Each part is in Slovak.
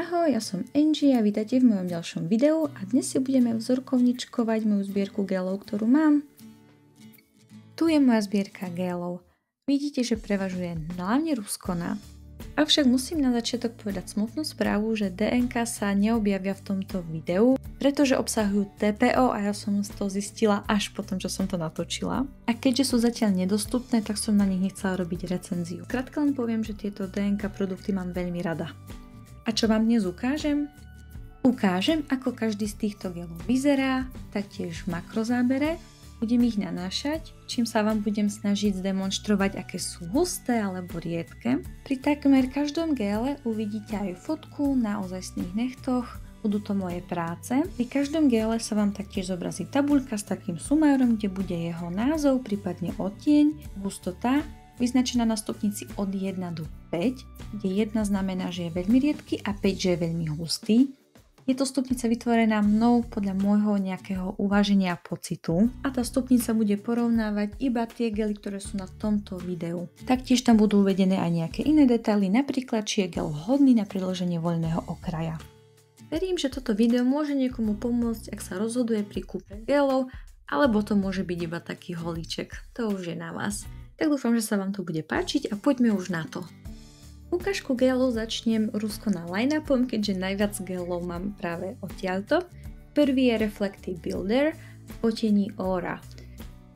Ahoj, ja som Angie a vítajte v mojom ďalšom videu a dnes si budeme vzorkovničkovať moju zbierku gelov, ktorú mám. Tu je moja zbierka gelov. Vidíte, že prevažuje hlavne Ruskona. Avšak musím na začiatok povedať smutnú správu, že DNK sa neobjavia v tomto videu, pretože obsahujú TPO a ja som to zistila až potom, čo som to natočila. A keďže sú zatiaľ nedostupné, tak som na nich nechcela robiť recenziu. Skrátka len poviem, že tieto DNK produkty mám veľmi rada. A čo vám dnes ukážem? Ukážem, ako každý z týchto gelov vyzerá, taktiež v makrozábere. Budem ich nanášať, čím sa vám budem snažiť zdemonštrovať, aké sú husté alebo riedke. Pri takmer každom gele uvidíte aj fotku na ozajstných nechtoch, budú to moje práce. Pri každom gele sa vám taktiež zobrazí tabuľka s takým sumárom, kde bude jeho názov, prípadne odtieň, hustota, vyznačená na stupnici od 1 do 5, kde 1 znamená, že je veľmi riedky a 5, že je veľmi hustý. Je to stupnica vytvorená mnou podľa môjho nejakého uváženia a pocitu a tá stupnica bude porovnávať iba tie gely, ktoré sú na tomto videu. Taktiež tam budú uvedené aj nejaké iné detaily, napríklad či je gel vhodný na predĺženie voľného okraja. Verím, že toto video môže niekomu pomôcť, ak sa rozhoduje pri kúpe gelov, alebo to môže byť iba taký holíček, to už je na vás. Tak dúfam, že sa vám to bude páčiť a poďme už na to. Ukážku gelov začnem Ruskona line-upom, keďže najviac gelov mám práve odtiaľto. Prvý je Reflective Builder v odtieni Aura.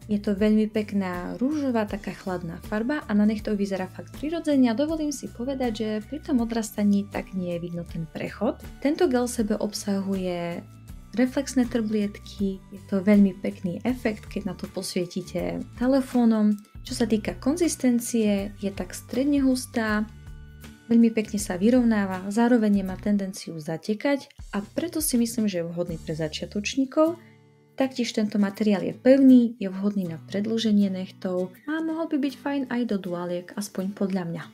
Je to veľmi pekná rúžová, taká chladná farba a na nechtoch vyzerá fakt prirodzene a dovolím si povedať, že pri tom odrastaní tak nie je vidno ten prechod. Tento gel v sebe obsahuje reflexné trblietky, je to veľmi pekný efekt, keď na to posvietite telefónom. Čo sa týka konzistencie, je tak stredne hustá, veľmi pekne sa vyrovnáva, zároveň nemá tendenciu zatekať a preto si myslím, že je vhodný pre začiatočníkov. Taktiež tento materiál je pevný, je vhodný na predĺženie nechtov a mohol by byť fajn aj do dualiek, aspoň podľa mňa.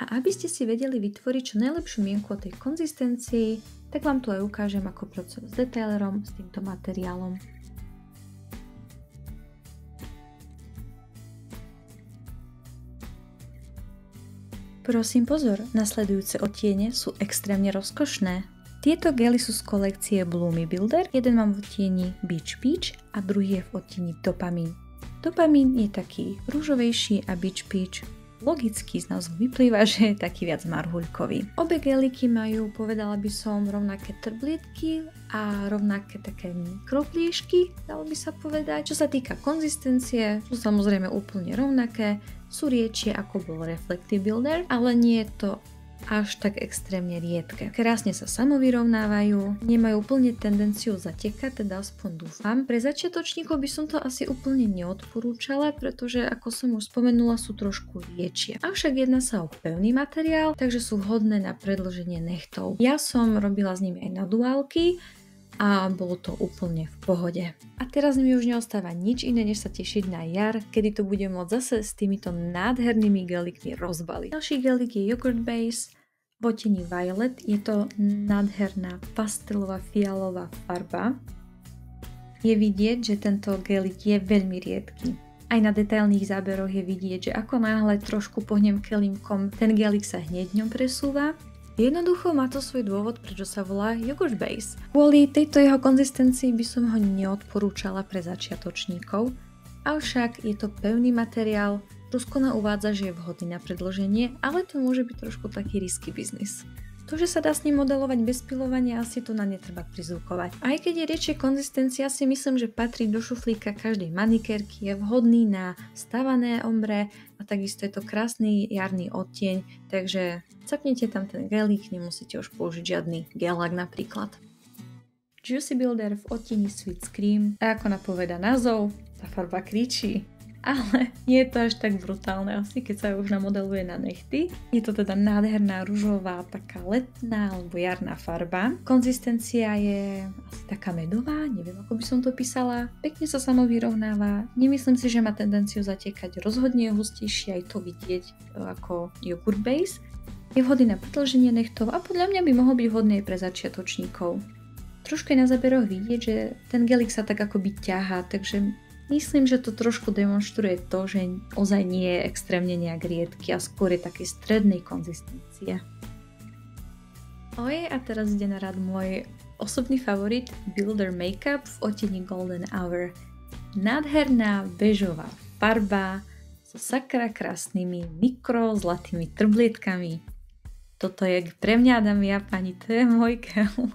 A aby ste si vedeli vytvoriť čo najlepšiu mienku o tej konzistencii, tak vám tu aj ukážem, ako pracujem s detailerom, s týmto materiálom. Prosím pozor, nasledujúce odtiene sú extrémne rozkošné. Tieto gely sú z kolekcie Bloomy Builder, jeden mám v odtieni Beach Peach a druhý je v odtieni Dopamine. Dopamine je taký ružovejší a Beach Peach logicky z názvu vyplýva, že je taký viac marhuľkový. Obe geliky majú, povedala by som, rovnaké trblietky a rovnaké také mikropliešky, dalo by sa povedať. Čo sa týka konzistencie, sú samozrejme úplne rovnaké, sú riedšie ako bol Reflective Builder, ale nie je to až tak extrémne riedke. Krásne sa samovyrovnávajú, nemajú úplne tendenciu zatekať, teda aspoň dúfam. Pre začiatočníkov by som to asi úplne neodporúčala, pretože ako som už spomenula, sú trošku riedšie. Avšak jedná sa o pevný materiál, takže sú vhodné na predĺženie nechtov. Ja som robila s nimi aj na duálky a bolo to úplne v pohode. A teraz mi už neostáva nič iné, než sa tešiť na jar, kedy to budem môcť zase s týmito nádhernými gelikmi rozbaliť. Ďalší gelik je Yogurt Base v odtieni Violet. Je to nádherná pastelová fialová farba. Je vidieť, že tento gelik je veľmi riedky. Aj na detailných záberoch je vidieť, že ako náhle trošku pohnem kelímkom, ten gelik sa hneď ňom presúva. Jednoducho má to svoj dôvod, prečo sa volá Yogurt Base. Kvôli tejto jeho konzistencii by som ho neodporúčala pre začiatočníkov, avšak je to pevný materiál, Ruskona uvádza, že je vhodný na predĺženie, ale to môže byť trošku taký risky biznis. To, že sa dá s ním modelovať bez pilovania, asi to na netreba prizvukovať. Aj keď je riečie konzistencia, si myslím, že patrí do šuflíka každej manikérky, je vhodný na stavané ombre a takisto je to krásny jarný odtieň, takže capnite tam ten gelík, nemusíte už použiť žiadny gelák napríklad. Juicy Builder v odtieni Sweet Cream, a ako napoveda názov, tá farba kričí. Ale nie je to až tak brutálne, asi keď sa už namodeluje na nechty. Je to teda nádherná ružová, taká letná alebo jarná farba. Konzistencia je asi taká medová, neviem ako by som to písala. Pekne sa samovyrovnáva, nemyslím si, že má tendenciu zatekať, rozhodne je hustejšie, aj to vidieť ako Yogurt Base. Je vhodný na predĺženie nechtov a podľa mňa by mohol byť vhodný aj pre začiatočníkov. Trošku je na záberoch vidieť, že ten gelik sa tak akoby ťahá, takže myslím, že to trošku demonstruje to, že ozaj nie je extrémne nejak riedky a skôr je takej strednej konzistencie. Oj, a teraz ide na rad môj osobný favorit Builder Makeup v odtieni Golden Hour. Nádherná bežová farba so sakra krásnymi mikro zlatými trblietkami. Toto je pre mňa, dámy a páni, to je môj gel.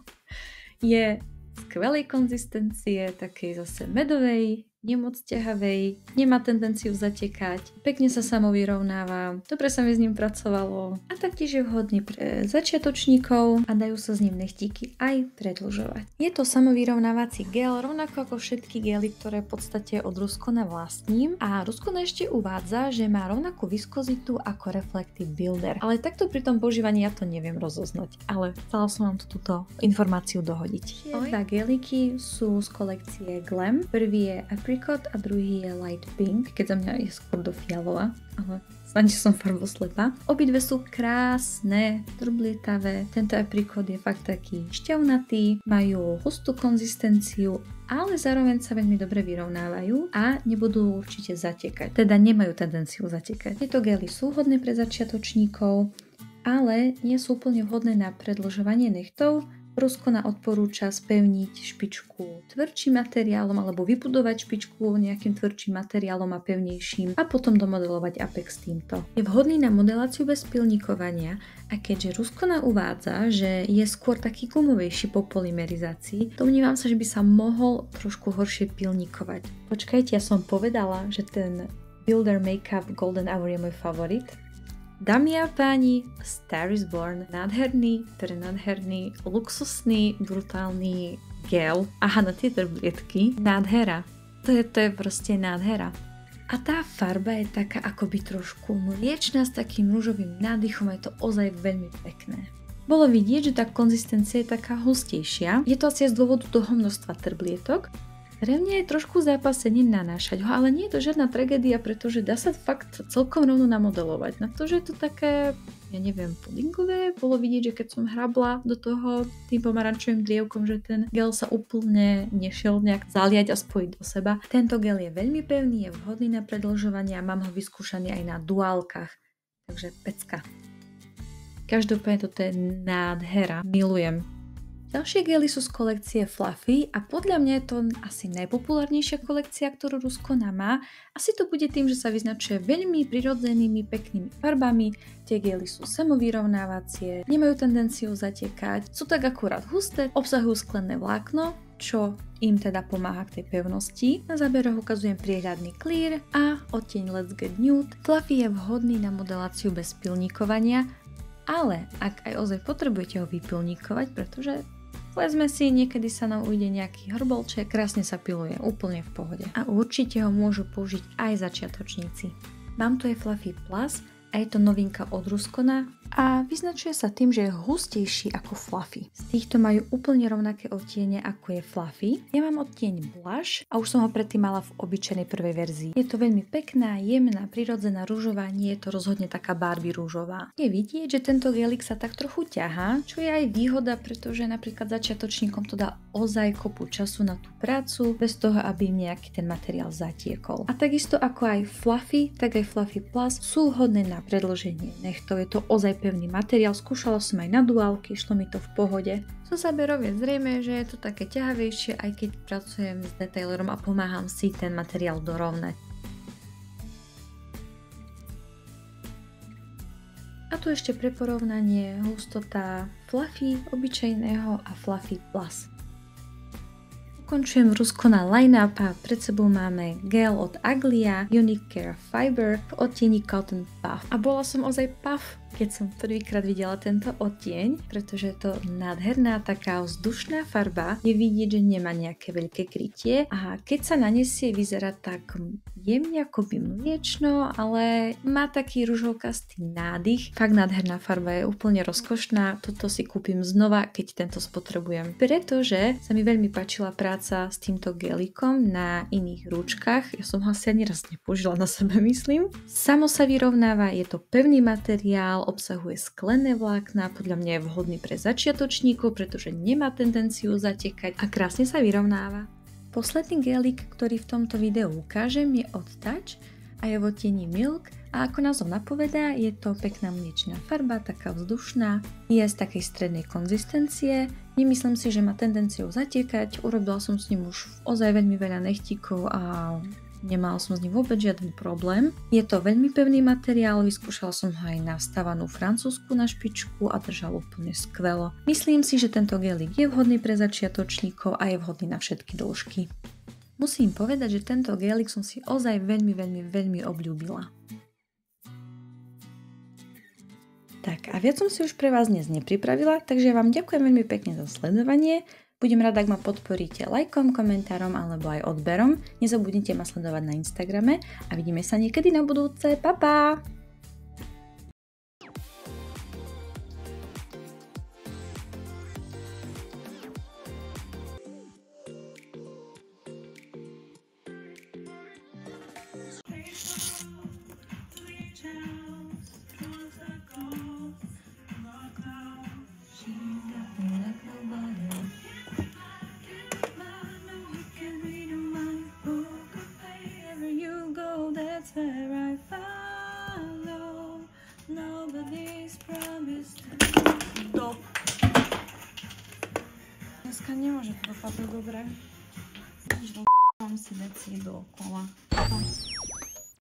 Je skvelej konzistencie, takej zase medovej, nemoc ťahavej, nemá tendenciu zatekať, pekne sa samovyrovnáva, dobre sa mi s ním pracovalo a taktiež je vhodný pre začiatočníkov a dajú sa s ním nechtíky aj predĺžovať. Je to samovyrovnávací gel, rovnako ako všetky gely, ktoré v podstate od Ruskona vlastním a Ruskona ešte uvádza, že má rovnakú viskozitu ako Reflective Builder, ale takto pri tom používaní ja to neviem rozoznať, ale chcela som vám túto informáciu dohodiť. Dva geliky sú z kolekcie Glam, prvý je Apricot a druhý je Light Pink, keď za mňa je skôr do fialová, ale snáď som farboslepá. Obidve sú krásne, trblietavé, tento Apricot je fakt taký šťavnatý, majú hustú konzistenciu, ale zároveň sa veľmi dobre vyrovnávajú a nebudú určite zatekať, teda nemajú tendenciu zatekať. Tieto gely sú vhodné pre začiatočníkov, ale nie sú úplne vhodné na predĺžovanie nechtov. Ruskona odporúča spevniť špičku tvrdším materiálom alebo vybudovať špičku nejakým tvrdším materiálom a pevnejším a potom domodelovať apex týmto. Je vhodný na modeláciu bez pilníkovania a keďže Ruskona uvádza, že je skôr taký gumovejší po polymerizácii, domnívam sa, že by sa mohol trošku horšie pilníkovať. Počkajte, ja som povedala, že ten Builder Makeup Golden Hour je môj favorit. Dámy a páni, Star is Born, nádherný, prenádherný, luxusný, brutálny gel. Aha, na tie trblietky. Nádhera. To je proste nádhera. A tá farba je taká akoby trošku mliečná s takým ružovým nádychom a je to ozaj veľmi pekné. Bolo vidieť, že tá konzistencia je taká hustejšia. Je to asi z dôvodu toho množstva trblietok. Pre mňa je trošku zápasenie nanášať ho, ale nie je to žiadna tragédia, pretože dá sa fakt celkom rovno namodelovať. Na to, že je to také, ja neviem, pudingové, bolo vidieť, že keď som hrabla do toho tým pomarančovým drievkom, že ten gel sa úplne nešiel nejak zaliať a spojiť do seba. Tento gel je veľmi pevný, je vhodný na predĺžovanie a mám ho vyskúšaný aj na duálkach, takže pecka. Každopádne toto je nádhera, milujem. Ďalšie gely sú z kolekcie Fluffy a podľa mňa je to asi najpopulárnejšia kolekcia, ktorú Ruskona má. Asi to bude tým, že sa vyznačuje veľmi prirodzenými, peknými farbami. Tie gely sú samovyrovnávacie, nemajú tendenciu zatekať, sú tak akurát husté, obsahujú sklené vlákno, čo im teda pomáha k tej pevnosti. Na záberoch ukazujem priehľadný clear a odtieň Let's Get Nude. Fluffy je vhodný na modeláciu bez pilníkovania, ale ak aj ozaj potrebujete ho vypilníkovať, pretože povedzme si, niekedy sa nám ujde nejaký hrbolček, krásne sa piluje, úplne v pohode. A určite ho môžu použiť aj začiatočníci. Mám tu aj Fluffy Plus a je to novinka od Ruskona a vyznačuje sa tým, že je hustejší ako Fluffy. Z týchto majú úplne rovnaké odtiene ako je Fluffy. Ja mám odtieň Blush a už som ho predtým mala v obyčajnej prvej verzii. Je to veľmi pekná, jemná, prirodzená rúžová, nie je to rozhodne taká Barbie rúžová. Je vidieť, že tento gelik sa tak trochu ťahá, čo je aj výhoda, pretože napríklad začiatočníkom to dá ozaj kopu času na tú prácu, bez toho, aby im nejaký ten materiál zatiekol. A takisto ako aj Fluffy, tak aj Fluffy Plus sú vhodné na predĺženie nechtov. Je to ozaj pevný materiál, skúšala som aj na duálky, šlo mi to v pohode. Zo záberov je zrejme, že je to také ťahavejšie, aj keď pracujem s detailerom a pomáham si ten materiál dorovnať. A tu ešte pre porovnanie hustota Fluffy obyčajného a Fluffy Plus. Ukončujem Ruskona line-up a pred sebou máme gel od Aglia Unique Care Fiber v odtieni Cotton Puff. A bola som ozaj puff, keď som prvýkrát videla tento odtieň, pretože je to nádherná taká vzdušná farba. Je vidieť, že nemá nejaké veľké krytie a keď sa nanesie, vyzerá tak jemne akoby mliečno, ale má taký ružovkastý nádych. Fakt nádherná farba, je úplne rozkošná. Toto si kúpim znova, keď tento spotrebujem. Pretože sa mi veľmi páčila práca s týmto gelikom na iných rúčkach. Ja som ho asi ani raz nepoužila na sebe, myslím. Samo sa vyrovnáva, je to pevný materiál, obsahuje sklené vlákna, podľa mňa je vhodný pre začiatočníkov, pretože nemá tendenciu zatekať a krásne sa vyrovnáva. Posledný gelik, ktorý v tomto videu ukážem, je od Touch a je v odtieni Milk a ako názov napovedá, je to pekná mliečná farba, taká vzdušná, je z takej strednej konzistencie, nemyslím si, že má tendenciu zatiekať, urobila som s ním už ozaj veľmi veľa nechtíkov a nemala som s ním vôbec žiadny problém. Je to veľmi pevný materiál, vyskúšala som ho aj na stávanú francúzsku na špičku a držal úplne skvelo. Myslím si, že tento gelik je vhodný pre začiatočníkov a je vhodný na všetky dĺžky. Musím povedať, že tento gelik som si ozaj veľmi obľúbila. Tak a viac som si už pre vás dnes nepripravila, takže vám ďakujem veľmi pekne za sledovanie. Budem rada, ak ma podporíte lajkom, komentárom alebo aj odberom. Nezabudnite ma sledovať na Instagrame a vidíme sa niekedy na budúce. Pa, pa! That's where I follow. Nobody's promised. Dneska nemôže to dopadnúť dobre. Už si veci dookola.